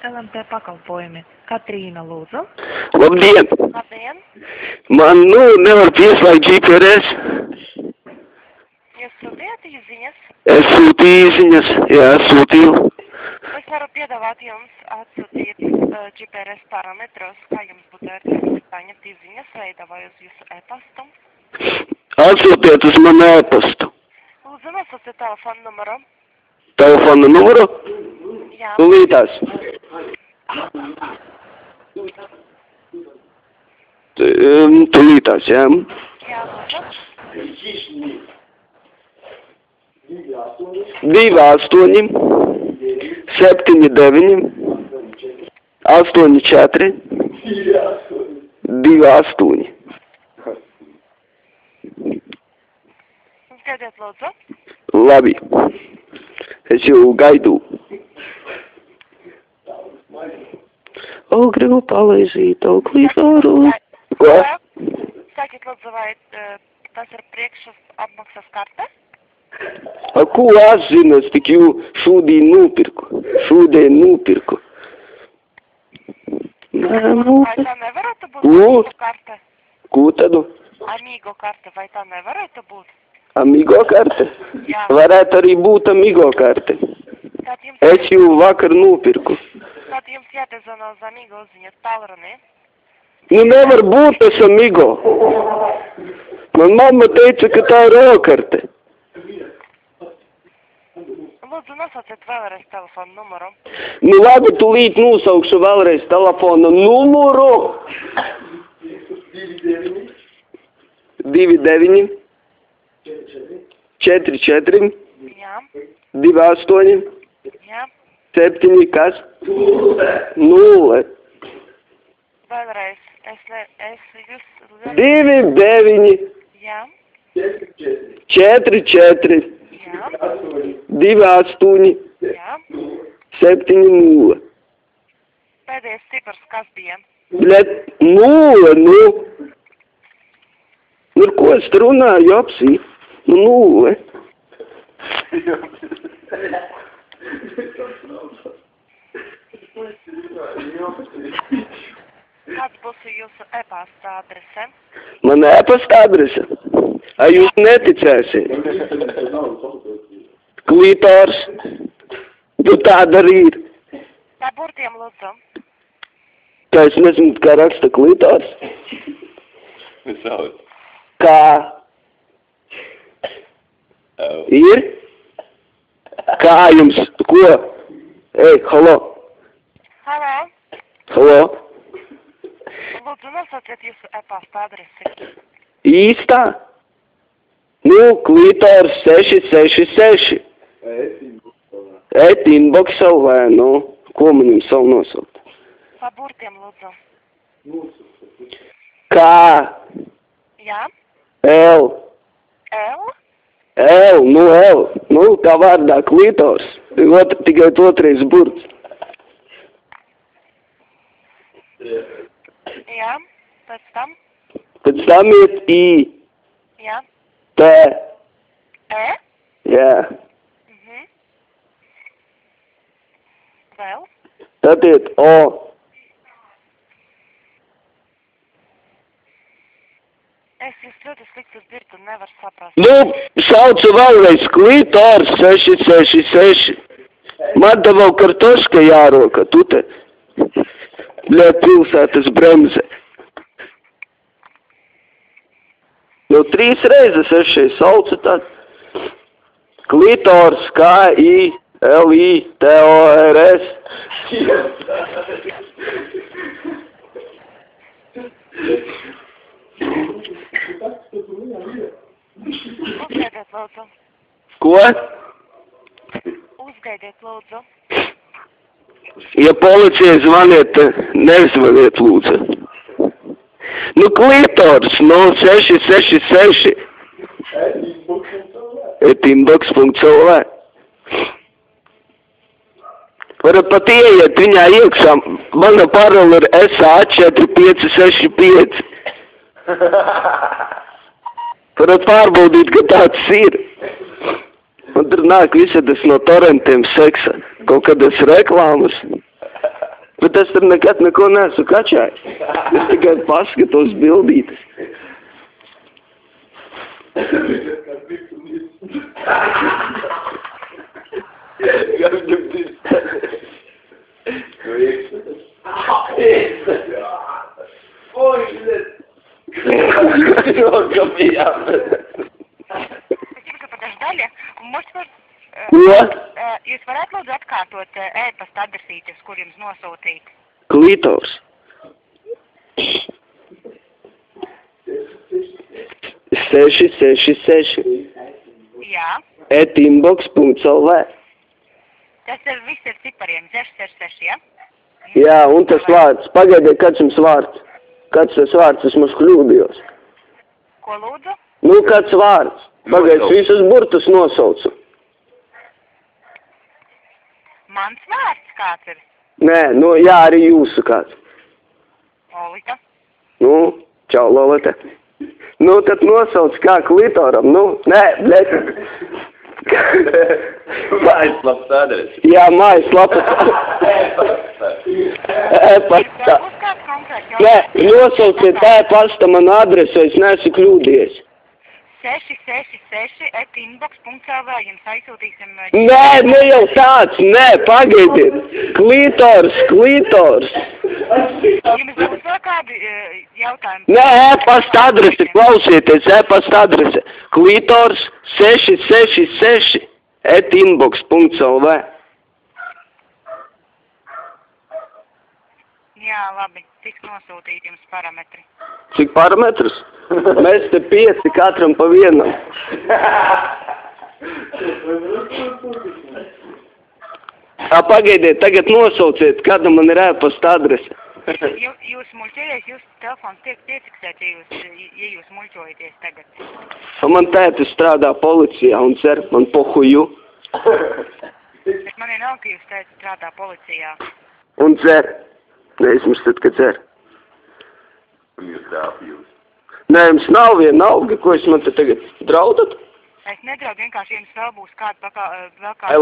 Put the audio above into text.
LMT pakalpojumi. Katrīna, lūdzu. Labdien! Labdien! Man, nevar pieslēgt GPS. Jūs sūtījāt īziņas? Es sūtīju īziņas, jā, sūtīju. Es varu piedāvāt jums atsūtīt GPS parametrus, kā jums būtu ērtāk paņemt īziņas, veidavājot jūsu e-pastu. Atsūtiet uz manu e-pastu. Lūdzu, nosūtiet telefonu numuru. Telefona numuru? Jā. Tūlītās. Tūlītās, jā. Jā, lūdzu. 28 79 84 28. Skaidiet, lūdzu. Labi. Es jau gaidu. Gribu palaizīt klitoru. Ko? Sakiet, lūdzu, vai tas ir priekšas apmaksas karte? Ko es zinu, es tik jau šodien nopirku. Vai tā nevarētu būt Amigo karte? Ko tad? Amigo karte, vai tā nevarētu būt? Amigo karte? Jā. Varētu arī būt Amigo karte. Es jau vakar nopirku. Tad jums jāpiezvana uz Amigo ziņas tālruni. Nevar būt tas Amigo. Man mamma teica, ka tā ir O-karte. Lūdzu, nosauciet vēlreiz telefonu numuru. Labi, tūlīt nosaukšu vēlreiz telefona numuru. 29 44 Jā. 28 Jā. 7 kas? 0 Vēlreiz. Jūs... 29 Jā. 44 Jā. 28 Jā. 7 Pēdējais cipars, kas bija? 0 ko es te runāju, apsī? 0 Kāds būs jūsu e-pasta adrese? Man e-pasta adrese? Jūs neticēsiet? Klitors. Tāda arī ir. Tā burtiem, lūdzu. Kā es nezinu, kā raksta klitors? Kā? Ir? Kā jums? Ko? Ei, halo? Halo? Halo? Lūdzu, nosauciet jūsu e-pasta adresi. Īstā? Klitors 666. Inbox.lv, ko man jums savu nosaukt? Pa burtiem, lūdzu. Kā? Jā? L. L? L. Tā vārdā klitors. Tikai otrais burts. Jā, pēc tam? Pēc tam ir I. Jā. T. E? Jā. Vēl? Tad ir O. Es jūs ļoti slikti dzirdu un nevaru saprast. Saucu vēlreiz klitors 666. Man te vēl kartoška jāroka, tu te. Pilsētas bremze. Jau 3 reizes es šeit saucu tad. Klitors, K-I-L-I-T-O-R-S. Uzgaidiet, lūdzu. Ko? Uzgaidiet, lūdzu. Ja policija zvaniet, nezvaniet, lūdzu. Klitors 0666. Inbox.lv. Varat pat ieiet viņā iekšā. Mana parola ir SA4565. Varat pārbaudīt, ka tāds ir. Un tur nāk visādas no torrentiem seksa. Kaut kādas reklāmas. Bet es tam nekad neko neesmu kačājis. Es tikai paskatos bildītes. Подождали. Ko? Jūs varētu lūdzu atkārtot e-pasta adresītes, kur jums nosūtīt? Klitors. 666. Jā. @inbox.lv. Tas viss ir cipariem 666, ja? Jā, un tas vārds. Pagaidiet, kāds jums vārds? Kāds tas vārds? Es mums kļūdījos. Ko lūdzu? Nu, kāds vārds? Pagaidiet, visus burtus nosaucu. Mans vārds kāds ir? Nē, nu, jā, arī jūsu kāds. Olita. Nu, čau, Lolita. Nu, tad nosauc kā klitoram, nu, nē, bļet. Mājaslapas adresi. Jā, mājaslapas. E-pasta. Būs kāds konkrēts Nē, jautājums? nosauciet e-pasta manu adresu, es neesmu kļūdījies. 666 @inbox.lv jums aizsūtīsim... Nē, ne jau tāds, nē, pagaidiet. Klitors. Jums būs vēl kādi jautājumi? Nē, e-pasta adrese, klausieties, e-pasta adrese. Klitors 666 @inbox.lv. Jā, labi. Tiks nosūtīt jums parametri. Cik parametrus? Mēs te 5 katram pa vienam. Pagaidiet, tagad nosauciet, kāda man ir e-pasta adrese. Jūs muļķojaties, jūs telefons tiek piefiksēts, ja jūs muļķojaties tagad. Man tētis strādā policijā un cer man pohuju. Bet man vienalga, ka jūs teicat strādā policijā. Un cer. Neizmirstat, ka cer. Un jūs trāpi jūs. Nē, jums nav vienalga, ko es man te tagad draudat? Es nedraudu, vienkārši jums vēl būs kāda vēl kāda...